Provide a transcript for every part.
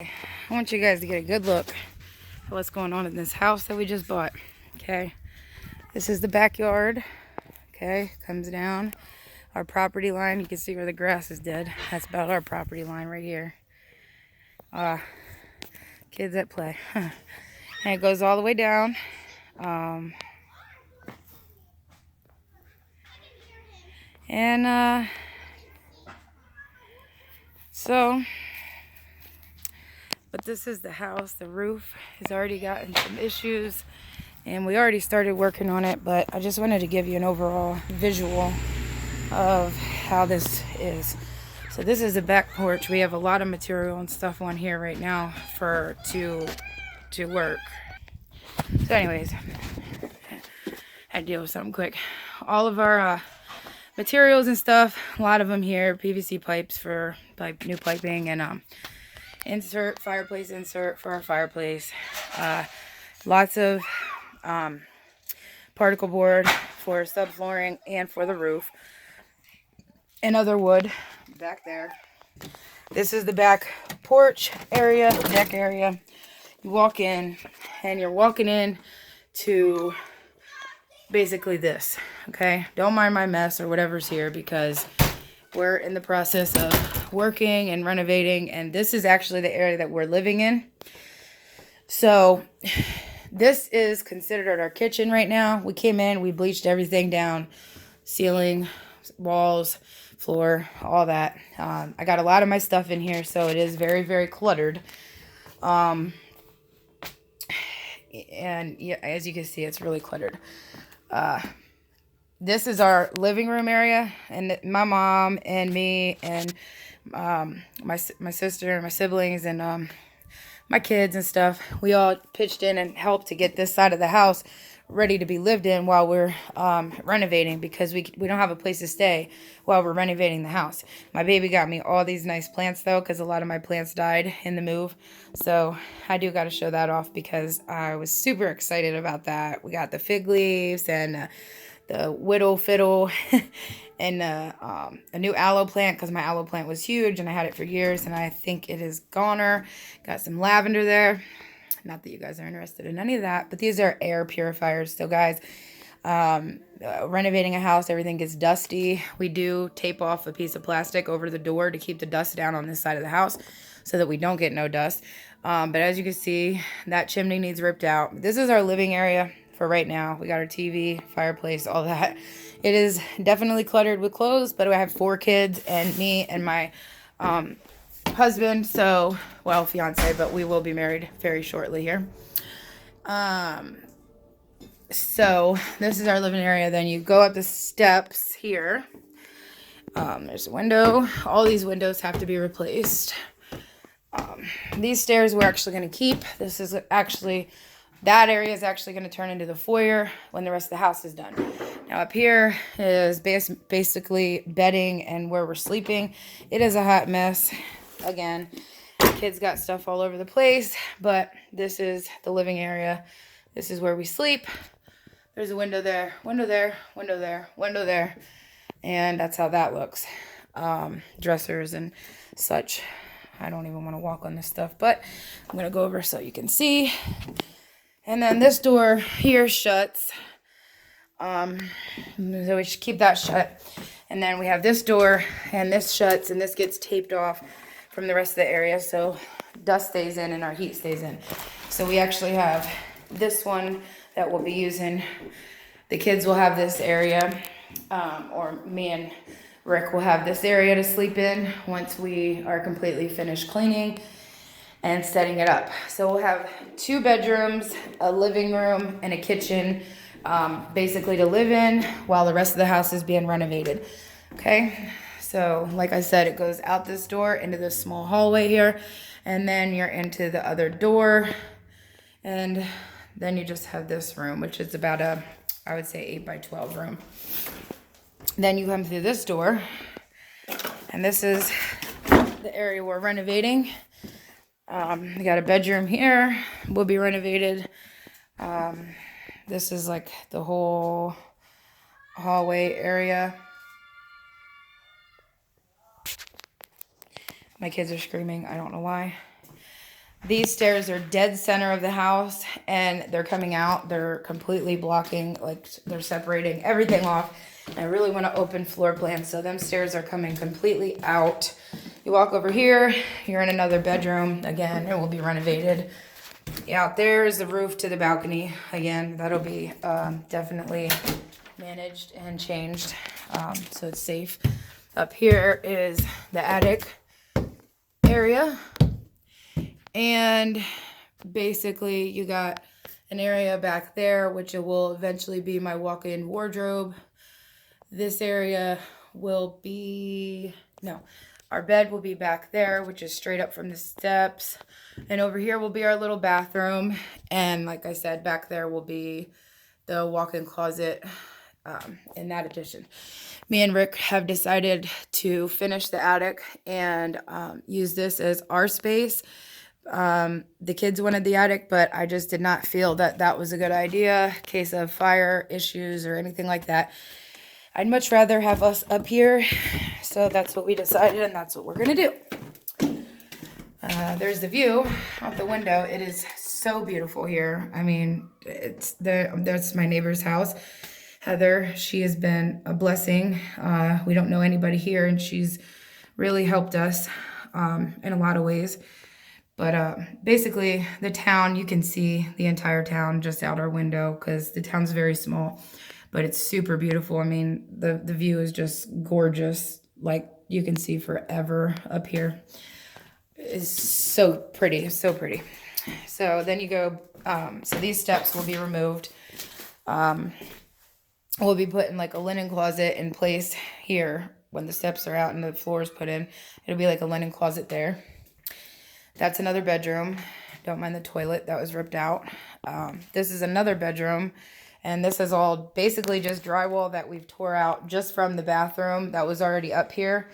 I want you guys to get a good look at what's going on in this house that we just bought. Okay, this is the backyard. Okay, comes down our property line. You can see where the grass is dead. That's about our property line right here. Kids at play. And it goes all the way down. Um, and so, but this is the house. The roof has already gotten some issues, and we already started working on it, but I just wanted to give you an overall visual of how this is. So this is the back porch. We have a lot of material and stuff on here right now to work. So anyways, I deal with something quick. All of our materials and stuff, a lot of them here, PVC pipes for new piping, and fireplace insert for our fireplace. Lots of particle board for subflooring and for the roof, and other wood back there. This is the back porch area, deck area. You walk in, and you're walking in to basically this. Okay, don't mind my mess or whatever's here, because we're in the process of working and renovating, and this is actually the area that we're living in. So this is considered our kitchen right now. We came in, we bleached everything down, ceiling, walls, floor, all that. I got a lot of my stuff in here, so it is very, very cluttered. And yeah, as you can see, it's really cluttered. This is our living room area, and my mom and me and my sister and my siblings and my kids and stuff, we all pitched in and helped to get this side of the house ready to be lived in while we're renovating, because we don't have a place to stay while we're renovating the house. My baby got me all these nice plants though, because a lot of my plants died in the move. So I do got to show that off, because I was super excited about that. We got the fig leaves and the widow fiddle and a new aloe plant, because my aloe plant was huge and I had it for years, and I think it is goner. Got some lavender there. Not that you guys are interested in any of that, but these are air purifiers. So guys, renovating a house, everything gets dusty. We do tape off a piece of plastic over the door to keep the dust down on this side of the house so that we don't get no dust. But as you can see, that chimney needs ripped out. This is our living area for right now. We got our TV, fireplace, all that. It is definitely cluttered with clothes, but I have 4 kids and me and my husband, so, well, fiance, but we will be married very shortly here. So this is our living area. Then you go up the steps here. There's a window. All these windows have to be replaced. These stairs we're actually going to keep. This is actually, that area is actually going to turn into the foyer when the rest of the house is done. Now up here is basically bedding and where we're sleeping. It is a hot mess. Again, kids got stuff all over the place, but this is the living area. This is where we sleep. There's a window there, window there, window there, window there, and that's how that looks. Dressers and such. I don't even want to walk on this stuff, but I'm going to go over so you can see. And then this door here shuts. So we should keep that shut. And then we have this door, and this shuts, and this gets taped off from the rest of the area, so dust stays in and our heat stays in. So we actually have this one that we'll be using. The kids will have this area, or me and Rick will have this area to sleep in once we are completely finished cleaning and setting it up. So we'll have 2 bedrooms, a living room, and a kitchen, basically to live in while the rest of the house is being renovated. Okay, so like I said, it goes out this door into this small hallway here, and then you're into the other door, and then you just have this room, which is about a, I would say, 8 by 12 room. Then you come through this door, and this is the area we're renovating. We got a bedroom here, will be renovated. This is like the whole hallway area. My kids are screaming, I don't know why. These stairs are dead center of the house, and they're coming out. They're completely blocking, like they're separating everything off. I really want to open floor plan, so them stairs are coming completely out. You walk over here, you're in another bedroom. Again, it will be renovated. Out there is the roof to the balcony. Again, that'll be definitely managed and changed, so it's safe. Up here is the attic area. And basically you got an area back there, which it will eventually be my walk-in wardrobe. This area will be, no, our bed will be back there, which is straight up from the steps. And over here will be our little bathroom. And like I said, back there will be the walk-in closet in that addition. Me and Rick have decided to finish the attic and use this as our space. The kids wanted the attic, but I just did not feel that that was a good idea in case of fire issues or anything like that. I'd much rather have us up here, so that's what we decided, and that's what we're gonna do. There's the view out the window. It is so beautiful here. I mean, that's my neighbor's house, Heather. She has been a blessing. We don't know anybody here, and she's really helped us in a lot of ways. But basically, the town, you can see the entire town just out our window because the town's very small, but it's super beautiful. I mean, the view is just gorgeous. Like, you can see forever up here. It's so pretty, so pretty. So then you go, so these steps will be removed. We'll be putting like a linen closet in place here when the steps are out and the floor is put in. It'll be like a linen closet there. That's another bedroom. Don't mind the toilet that was ripped out. This is another bedroom, and this is all basically just drywall that we've tore out just from the bathroom that was already up here.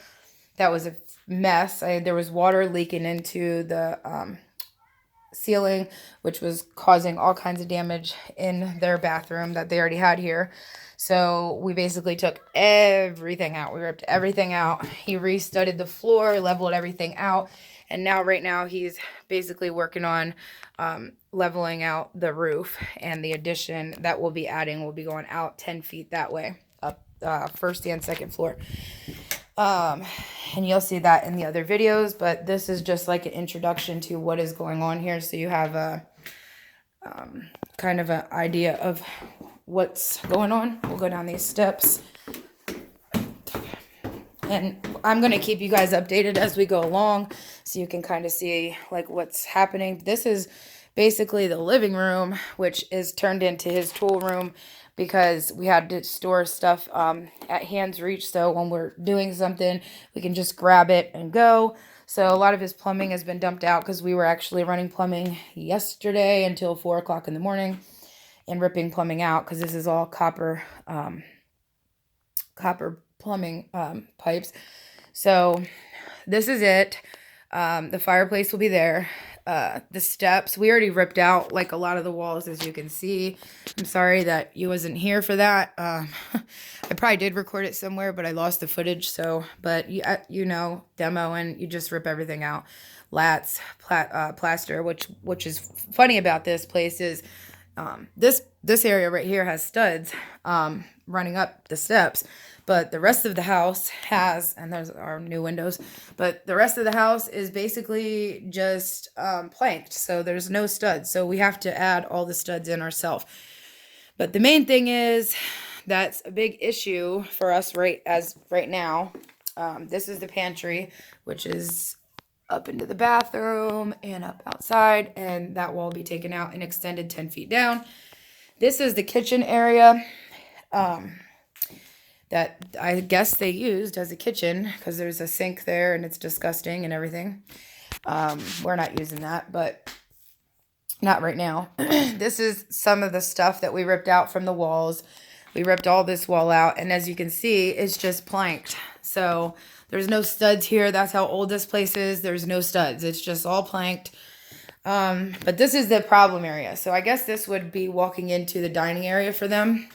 That was a mess. There was water leaking into the ceiling, which was causing all kinds of damage in their bathroom that they already had here. So we basically took everything out. We ripped everything out. He restudded the floor, leveled everything out. And now, right now, he's basically working on leveling out the roof, and the addition that we'll be adding will be going out 10 feet that way, up first and second floor. And you'll see that in the other videos, but this is just like an introduction to what is going on here, so you have a kind of an idea of what's going on. We'll go down these steps. And I'm going to keep you guys updated as we go along so you can kind of see like what's happening. This is basically the living room, which is turned into his tool room because we had to store stuff at hand's reach. So when we're doing something, we can just grab it and go. So a lot of his plumbing has been dumped out because we were actually running plumbing yesterday until 4 o'clock in the morning and ripping plumbing out because this is all copper plumbing pipes. So this is it. The fireplace will be there. The steps, we already ripped out like a lot of the walls, as you can see. I'm sorry that you wasn't here for that. I probably did record it somewhere, but I lost the footage. So, but you know, demo, and you just rip everything out. Lats, plaster, which is funny about this place is this area right here has studs running up the steps. But the rest of the house has, and there's our new windows, but the rest of the house is basically just planked. So there's no studs. So we have to add all the studs in ourselves. But the main thing is, that's a big issue for us right now. This is the pantry, which is up into the bathroom and up outside. And that will be taken out and extended 10 feet down. This is the kitchen area. That I guess they used as a kitchen because there's a sink there and it's disgusting and everything. We're not using that, but not right now. This is some of the stuff that we ripped out from the walls. We ripped all this wall out, and as you can see, it's just planked. So there's no studs here. That's how old this place is. There's no studs. It's just all planked. But this is the problem area. So I guess this would be walking into the dining area for them,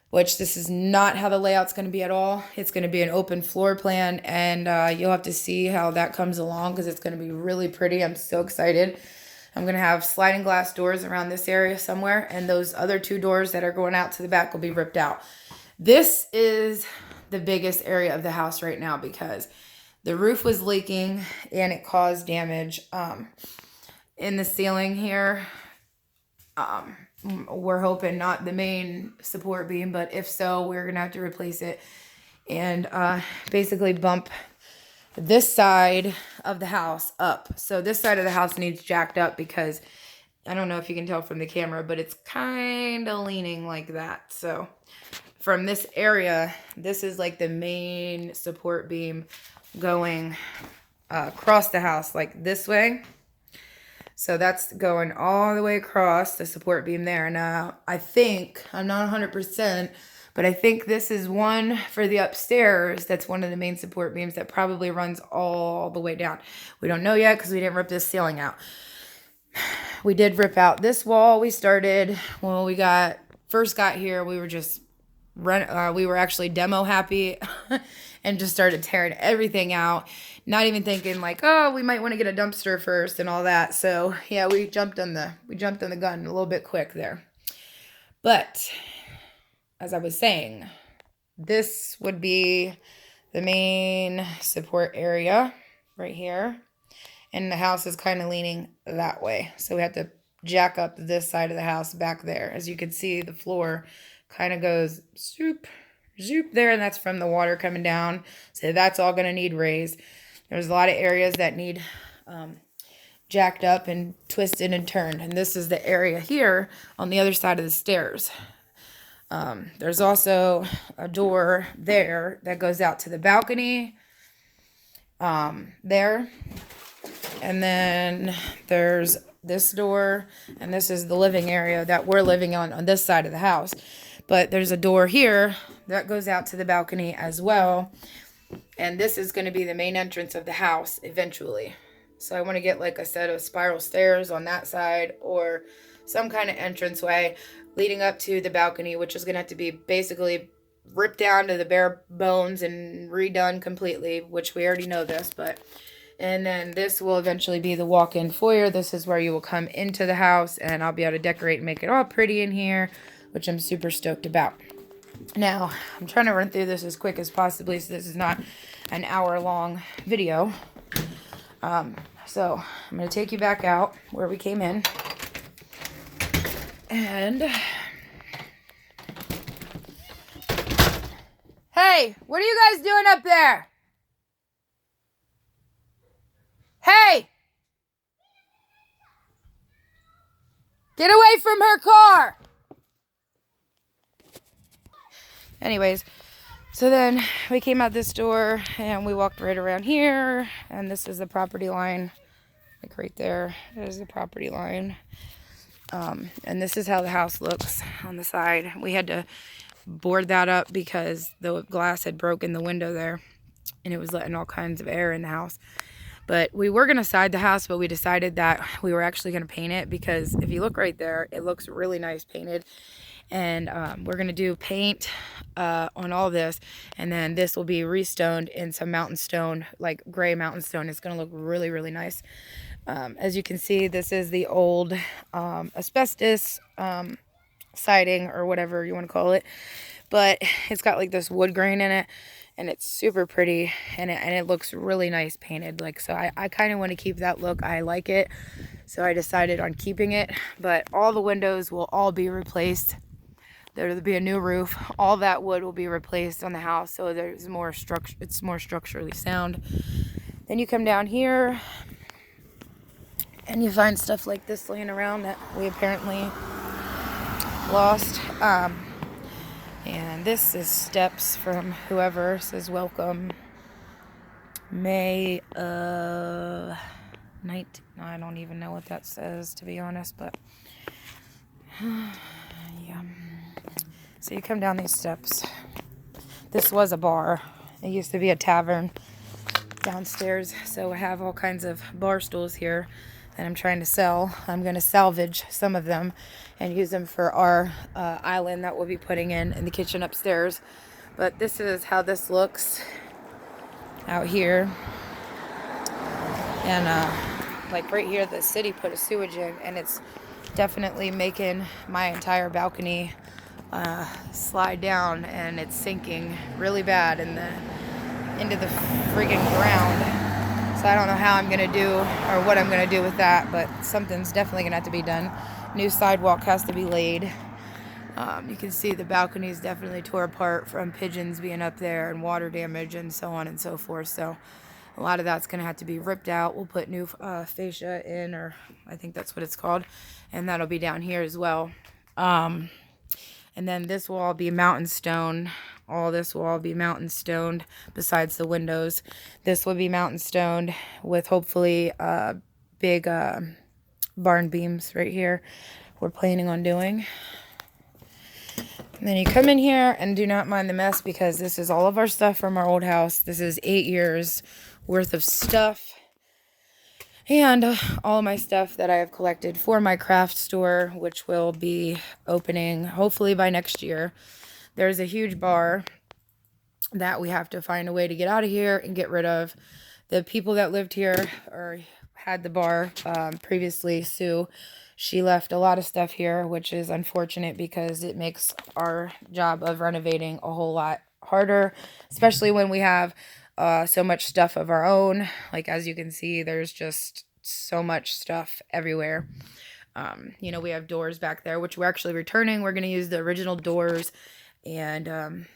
which this is not how the layout's going to be at all. It's going to be an open floor plan, and you'll have to see how that comes along because it's going to be really pretty. I'm so excited. I'm going to have sliding glass doors around this area somewhere, and those other 2 doors that are going out to the back will be ripped out. This is the biggest area of the house right now because the roof was leaking and it caused damage in the ceiling here. We're hoping not the main support beam, but if so, we're going to have to replace it and basically bump this side of the house up. So this side of the house needs jacked up because I don't know if you can tell from the camera, but it's kind of leaning like that. So from this area, this is like the main support beam going across the house like this way. So that's going all the way across the support beam there. Now, I think, I'm not 100%, but I think this is one for the upstairs. That's one of the main support beams that probably runs all the way down. We don't know yet because we didn't rip this ceiling out. We did rip out this wall. We started when we first got here. We were just we were actually demo happy and just started tearing everything out. Not even thinking like, oh, we might want to get a dumpster first and all that. So yeah, we jumped on the gun a little bit quick there. But as I was saying, this would be the main support area right here. And the house is kind of leaning that way. So we have to jack up this side of the house back there. As you can see, the floor kind of goes zoop, zoop there. And that's from the water coming down. So that's all going to need raised. There's a lot of areas that need jacked up and twisted and turned. And this is the area here on the other side of the stairs. There's also a door there that goes out to the balcony there. And then there's this door, and this is the living area that we're living on this side of the house. But there's a door here that goes out to the balcony as well. And this is going to be the main entrance of the house eventually. So I want to get like a set of spiral stairs on that side or some kind of entranceway leading up to the balcony, which is going to have to be basically ripped down to the bare bones and redone completely, which we already know this, but... And then this will eventually be the walk-in foyer. This is where you will come into the house, and I'll be able to decorate and make it all pretty in here, which I'm super stoked about. Now, I'm trying to run through this as quick as possibly so this is not an hour-long video. So I'm going to take you back out where we came in. And... Hey, what are you guys doing up there? Hey! Get away from her car! Anyways, so then we came out this door and we walked right around here, and this is the property line. Like right there, there's the property line. And this is how the house looks on the side. We had to board that up because the glass had broken the window there and it was letting all kinds of air in the house. But we were going to side the house, but we decided that we were actually going to paint it because if you look right there, it looks really nice painted. And we're going to do paint on all this. And then this will be restoned in some mountain stone, like gray mountain stone. It's going to look really, really nice. As you can see, this is the old asbestos siding or whatever you want to call it. But it's got like this wood grain in it. And it's super pretty, and it looks really nice painted. Like, so I kind of want to keep that look. I like it, so I decided on keeping it. But all the windows will all be replaced. There will be a new roof. All that wood will be replaced on the house, so there's more structure. It's more structurally sound. Then you come down here, and you find stuff like this laying around that we apparently lost. And this is steps from whoever says welcome. May of 19. I don't even know what that says, to be honest, but yeah. So you come down these steps. This was a bar. It used to be a tavern downstairs. So I have all kinds of bar stools here that I'm trying to sell. I'm going to salvage some of them and use them for our island that we'll be putting in the kitchen upstairs. But this is how this looks out here. And like right here, the city put a sewage in, and it's definitely making my entire balcony slide down, and it's sinking really bad into the friggin' ground. So I don't know how I'm gonna do or what I'm gonna do with that, but something's definitely gonna have to be done. New sidewalk has to be laid. You can see the balcony is definitely tore apart from pigeons being up there and water damage and so on and so forth. So a lot of that's going to have to be ripped out. We'll put new fascia in, or I think that's what it's called. And that'll be down here as well. And then this will all be mountain stone. All this will all be mountain stoned besides the windows. This will be mountain stoned with hopefully big barn beams right here we're planning on doing. And then you come in here and do not mind the mess, because this is all of our stuff from our old house. This is 8 years worth of stuff. And all of my stuff that I have collected for my craft store, which will be opening hopefully by next year. There's a huge bar that we have to find a way to get out of here and get rid of. The people that lived here or had the bar previously, Sue, she left a lot of stuff here, which is unfortunate because it makes our job of renovating a whole lot harder, especially when we have so much stuff of our own. Like, as you can see, there's just so much stuff everywhere. You know, we have doors back there, which we're actually returning. We're going to use the original doors, and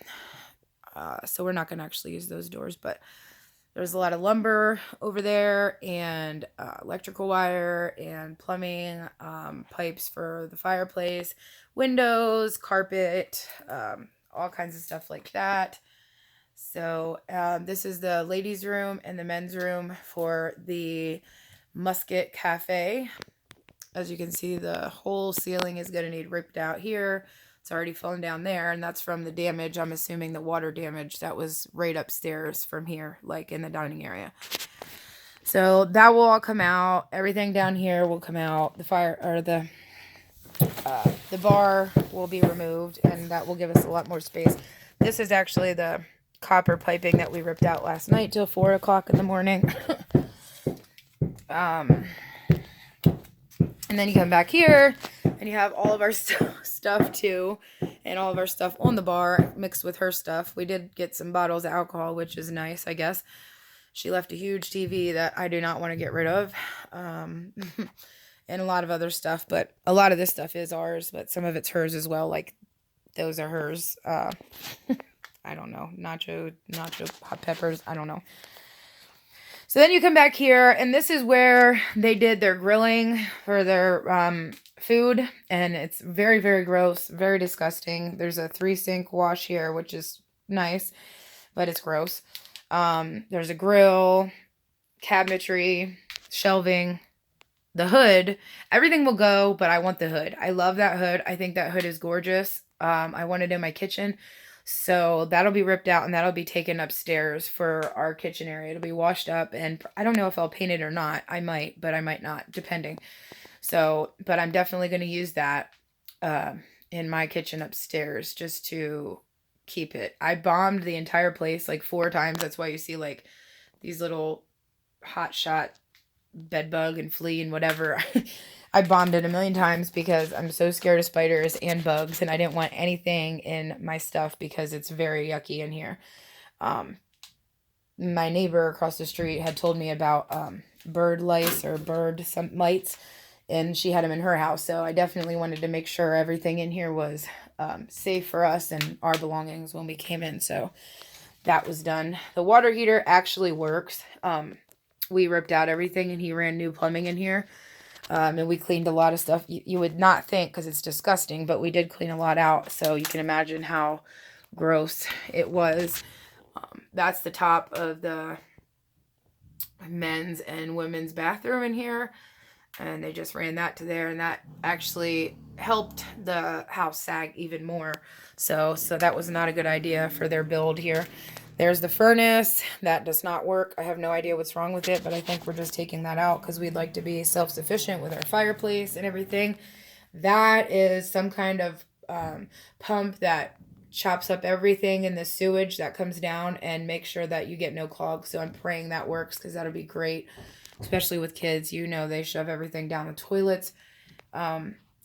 so we're not going to actually use those doors, but there's a lot of lumber over there, and electrical wire and plumbing, pipes for the fireplace, windows, carpet, all kinds of stuff like that. So this is the ladies' room and the men's room for the Musket Cafe. As you can see, the whole ceiling is going to need ripped out here. It's already fallen down there, and that's from the damage, I'm assuming the water damage that was right upstairs from here, like in the dining area. So that will all come out. Everything down here will come out. The bar will be removed, and that will give us a lot more space. This is actually the copper piping that we ripped out last night till 4 o'clock in the morning. And then you come back here, and you have all of our stuff too, and all of our stuff on the bar mixed with her stuff. We did get some bottles of alcohol, which is nice, I guess. She left a huge TV that I do not want to get rid of, and a lot of other stuff. But a lot of this stuff is ours, but some of it's hers as well. Like, those are hers. I don't know, nacho hot peppers. I don't know. So then you come back here, and this is where they did their grilling for their food, and it's very, very gross, very disgusting. There's a 3-sink wash here, which is nice, but it's gross. There's a grill, cabinetry, shelving, the hood. Everything will go, but I want the hood. I love that hood. I think that hood is gorgeous. I want it in my kitchen. So that'll be ripped out, and that'll be taken upstairs for our kitchen area. It'll be washed up, and I don't know if I'll paint it or not. I might, but I might not, depending. So, but I'm definitely going to use that in my kitchen upstairs just to keep it. I bombed the entire place like 4 times. That's why you see like these little hot shot bed bug and flea and whatever. I bombed it 1,000,000 times because I'm so scared of spiders and bugs, and I didn't want anything in my stuff because it's very yucky in here. My neighbor across the street had told me about bird lice or mites, and she had them in her house. So I definitely wanted to make sure everything in here was safe for us and our belongings when we came in. So that was done. The water heater actually works. We ripped out everything, and he ran new plumbing in here. And we cleaned a lot of stuff. You would not think, because it's disgusting, but we did clean a lot out. So you can imagine how gross it was. That's the top of the men's and women's bathroom in here. And they just ran that to there, and that actually helped the house sag even more. So that was not a good idea for their build here. There's the furnace. That does not work. I have no idea what's wrong with it, but I think we're just taking that out because we'd like to be self-sufficient with our fireplace and everything. That is some kind of pump that chops up everything in the sewage that comes down and makes sure that you get no clogs. So I'm praying that works because that'll be great. especially with kids. You know, they shove everything down the toilets.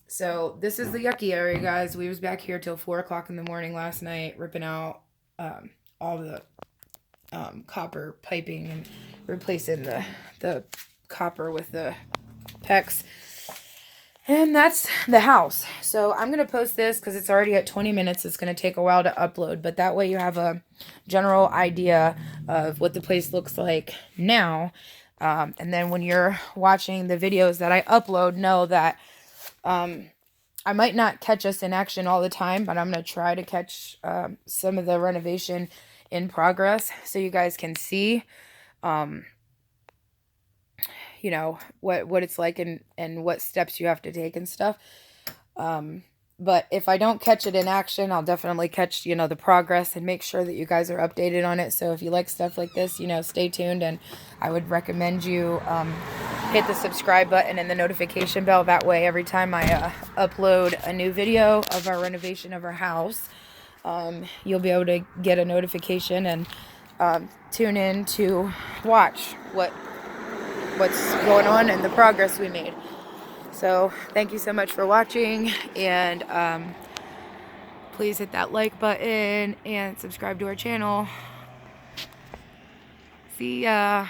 So this is the yucky area, guys. We was back here till 4 o'clock in the morning last night, ripping out all the copper piping and replacing the copper with the PEX. And that's the house. So I'm going to post this because it's already at 20 minutes. It's going to take a while to upload. But that way you have a general idea of what the place looks like now. And then when you're watching the videos that I upload, know that I might not catch us in action all the time. But I'm going to try to catch some of the renovation in progress so you guys can see you know, what it's like and what steps you have to take and stuff. But if I don't catch it in action, I'll definitely catch, you know, the progress and make sure that you guys are updated on it. So if you like stuff like this, you know, stay tuned, and I would recommend you hit the subscribe button and the notification bell. That way, every time I upload a new video of our renovation of our house, you'll be able to get a notification and tune in to watch what's going on and the progress we made. So thank you so much for watching, and please hit that like button and subscribe to our channel. See ya.